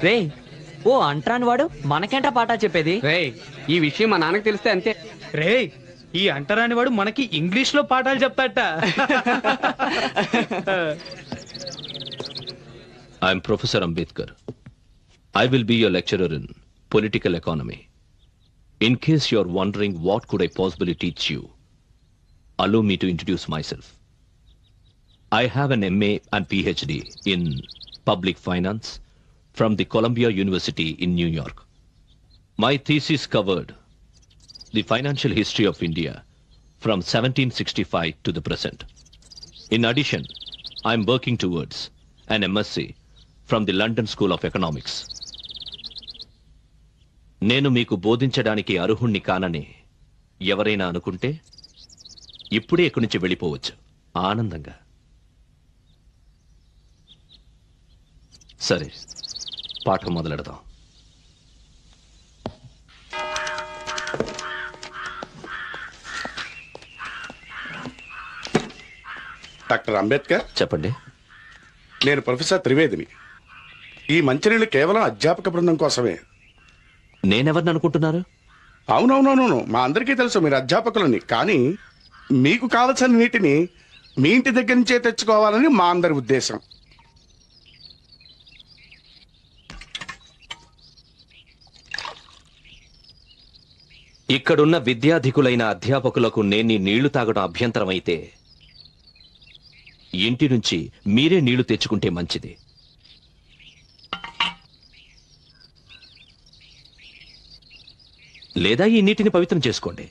రే ఓ అంటరాని వాడు మనకేంటా పాఠాలు చెప్పేది? రే ఈ విషయం మా నాన్నకి తెలిస్తే అంతే. రే ఈ అంటరాని వాడు మనకి ఇంగ్లీష్ లో పాఠాలు చెప్తాట. I'm Professor Ambedkar. I will be your lecturer in political economy. In case you're wondering what could I possibly teach you, allow me to introduce myself. I have an MA and PhD in public finance from the Columbia University in New York. My thesis covered the financial history of India from 1765 to the present. In addition, I'm working towards an MSc from the London School of Economics. నేను మీకు బోధించడానికి అర్హుణ్ణి కానని ఎవరైనా అనుకుంటే ఇప్పుడే ఇక్కడి నుంచి వెళ్ళిపోవచ్చు ఆనందంగా. సరే పాఠం మొదలెడదాం. డాక్టర్ అంబేద్కర్, చెప్పండి. నేను ప్రొఫెసర్ త్రివేదిని. ఈ మంచినీళ్ళు కేవలం అధ్యాపక బృందం కోసమే. నేనెవరిని అనుకుంటున్నారు? అవునవునవును, మా అందరికీ తెలుసు మీరు అధ్యాపకులని. కానీ మీకు కావలసిన నీటిని మీ ఇంటి దగ్గర నుంచే తెచ్చుకోవాలని మా అందరి ఉద్దేశం. ఇక్కడున్న విద్యాధికులైన అధ్యాపకులకు నేను నీళ్లు తాగడం అభ్యంతరం అయితే ఇంటి నుంచి మీరే నీళ్లు తెచ్చుకుంటే మంచిది. లేదా ఈ నీటిని పవిత్రం చేసుకోండి.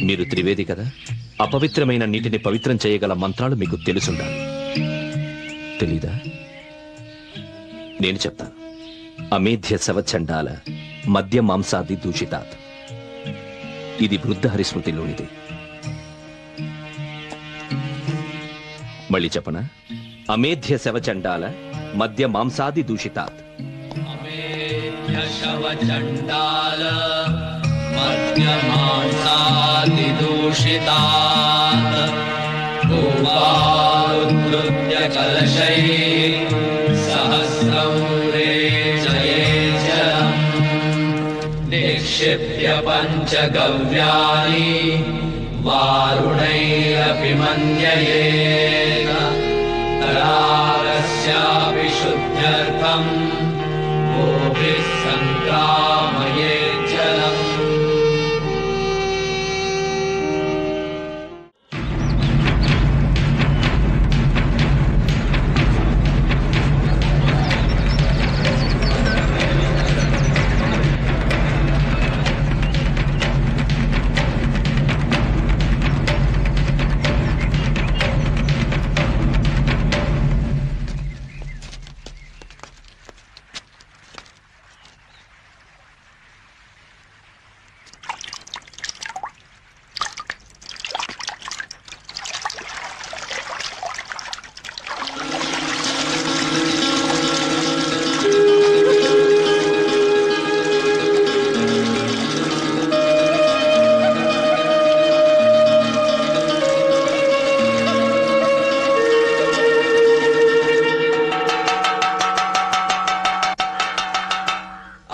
మీరు త్రివేది కదా, అపవిత్రమైన నీటిని పవిత్రం చేయగల మంత్రాలు మీకు తెలుసుండాలి. తెలీదా? నేను చెప్తాను. అమేధ్య శవచండాల మద్య మాంసాది దూషితాత్. ఇది వృద్ధ హరిస్మృతిలోనిది. మళ్ళీ చెప్పనా? అమేధ్య శవచండాల మద్య మాంసాది దూషితాత్. శవచండాల మద్య మాంసాది దూషితాత్ గోపాలుద్ధృత్య కలశై సహస్రం రేచయేజ్జలం నిక్షిప్య పంచగవ్యాని వారుణైరపి మన్యయేత తడాగస్యాపి శుద్ధ్యర్థం గోభిః సంక్రామయేజ్జలం.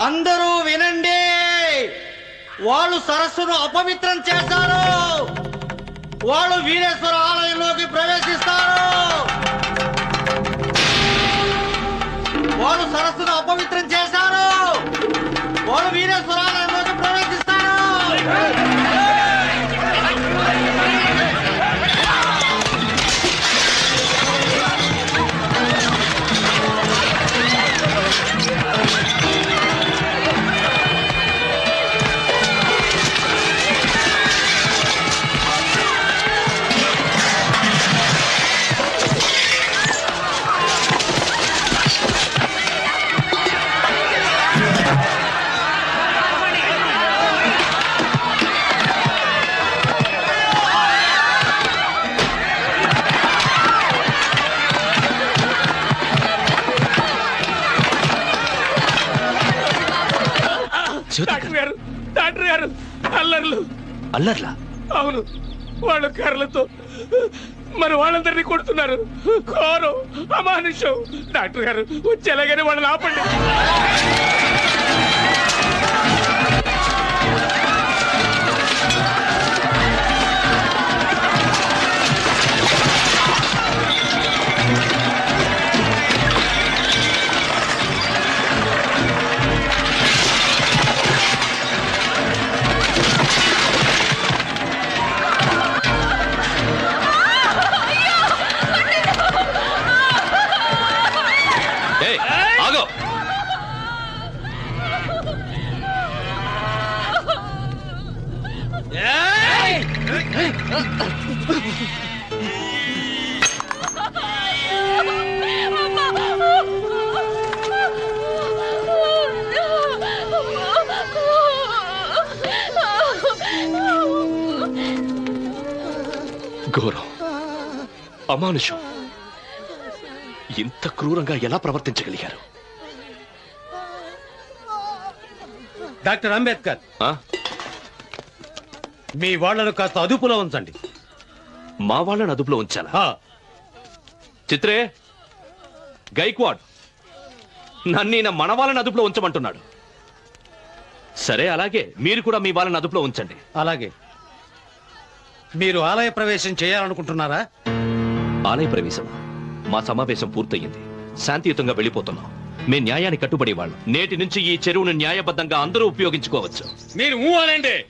అందరూ వినండి, వాళ్ళు సరస్సును అపవిత్రం చేశారు. వాళ్ళు వీరేశ్వర ఆలయంలోకి ప్రవేశిస్తారు. వాళ్ళు సరస్సును అపవిత్రం చేశారు. వాళ్ళు వీరేశ్వర ఆలయంలోకి ప్రవేశిస్తారు. డాక్టర్ గారు, అల్లర్లు. అల్లర్లా? అవును, వాళ్ళు కర్రలతో మన వాళ్ళందరినీ కొడుతున్నారు. ఘోరం, అమానుషం. డాక్టర్ గారు వచ్చి ఎలాగైనా వాళ్ళని ఆపండి. ఆగో. ఘోరం, అమానుషం. ఇంత క్రూరంగా ఎలా ప్రవర్తించగలిగారు? డాక్టర్ అంబేద్కర్, ఆ? మీ వాళ్లను కాస్త అదుపులో ఉంచండి. మా వాళ్ళని అదుపులో ఉంచాలా? ఆ, చిత్రే, గైక్వాడ్ నన్నీన మన వాళ్ళని అదుపులో ఉంచమంటున్నాడు. సరే, అలాగే మీరు కూడా మీ వాళ్ళని అదుపులో ఉంచండి. అలాగే. మీరు ఆలయ ప్రవేశం చేయాలనుకుంటున్నారా? ఆలయ ప్రవేశం? మా సమావేశం పూర్తయింది. శాంతియుతంగా వెళ్ళిపోతున్నాం. మీ న్యాయానికి కట్టుబడి వాళ్ళు. నేటి నుంచి ఈ చెరువును న్యాయబద్ధంగా అందరూ ఉపయోగించుకోవచ్చు. మీరు అనండి.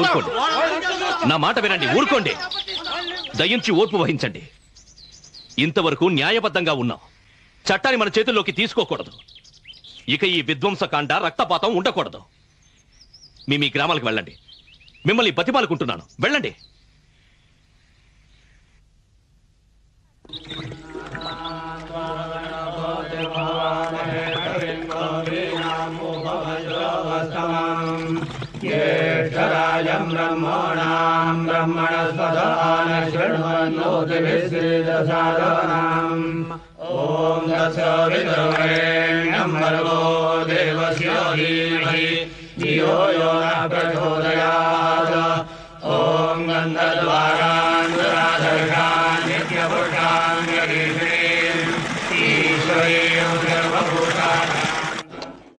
ఊరుకోండి, నా మాట వినండి. ఊరుకోండి, దయించి ఓర్పు వహించండి. ఇంతవరకు న్యాయబద్ధంగా ఉన్నాం. చట్టాన్ని మన చేతుల్లోకి తీసుకోకూడదు. ఇక ఈ విధ్వంసకాండ, రక్తపాతం ఉండకూడదు. మీ గ్రామాలకు వెళ్ళండి. మిమ్మల్ని బతిమాలుకుంటున్నాను, వెళ్ళండి. ఓం దేవస్య ధీమహి ధియో యో నః ప్రచోదయాత్. ఓం గంధద్వారాన్ నిత్యపురుషాన్